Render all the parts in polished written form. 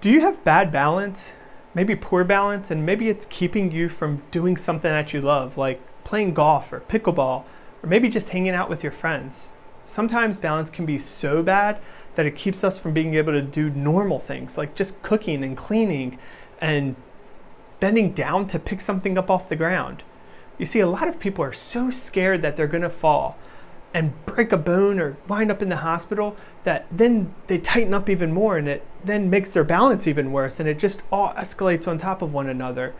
Do you have bad balance? Maybe poor balance, and maybe it's keeping you from doing something that you love, like playing golf or pickleball, or maybe just hanging out with your friends. Sometimes balance can be so bad that it keeps us from being able to do normal things, like just cooking and cleaning and bending down to pick something up off the ground. You see, a lot of people are so scared that they're gonna fall and break a bone or wind up in the hospital that then they tighten up even more, and it then makes their balance even worse, and it just all escalates on top of one another.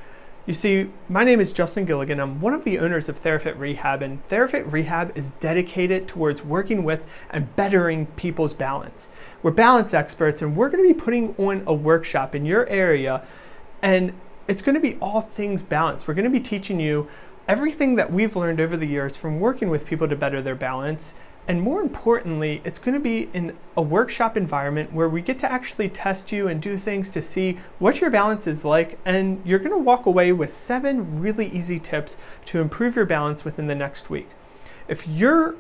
You see, my name is Justin Gilligan. I'm one of the owners of TheraFit Rehab, and TheraFit Rehab is dedicated towards working with and bettering people's balance. We're balance experts, and we're going to be putting on a workshop in your area, and it's going to be all things balance. We're going to be teaching you everything that we've learned over the years from working with people to better their balance. And more importantly, it's going to be in a workshop environment where we get to actually test you and do things to see what your balance is like. And you're going to walk away with 7 really easy tips to improve your balance within the next week. If you're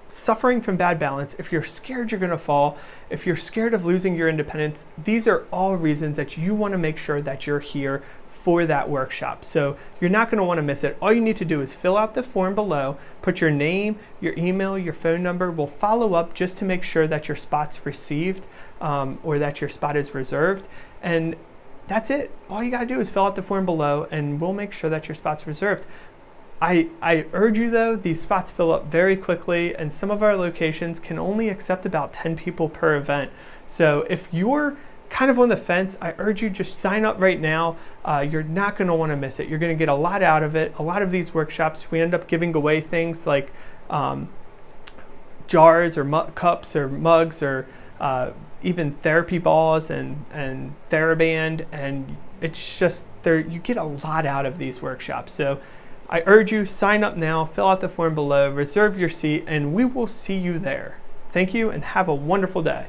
suffering from bad balance, if you're scared you're going to fall, if you're scared of losing your independence, these are all reasons that you want to make sure that you're here for that workshop. So you're not going to want to miss it. All you need to do is fill out the form below, put your name, your email, your phone number. We'll follow up just to make sure that your spot's received or that your spot is reserved. And that's it. All you got to do is fill out the form below, and we'll make sure that your spot's reserved. I urge you though, these spots fill up very quickly, and some of our locations can only accept about 10 people per event. So if you're kind of on the fence, I urge you just sign up right now. You're not going to want to miss it. You're going to get a lot out of it. A lot of these workshops, we end up giving away things like jars or cups or mugs or even therapy balls and TheraBand, and it's just you get a lot out of these workshops. So I urge you, sign up now, fill out the form below, reserve your seat, and we will see you there. Thank you and have a wonderful day.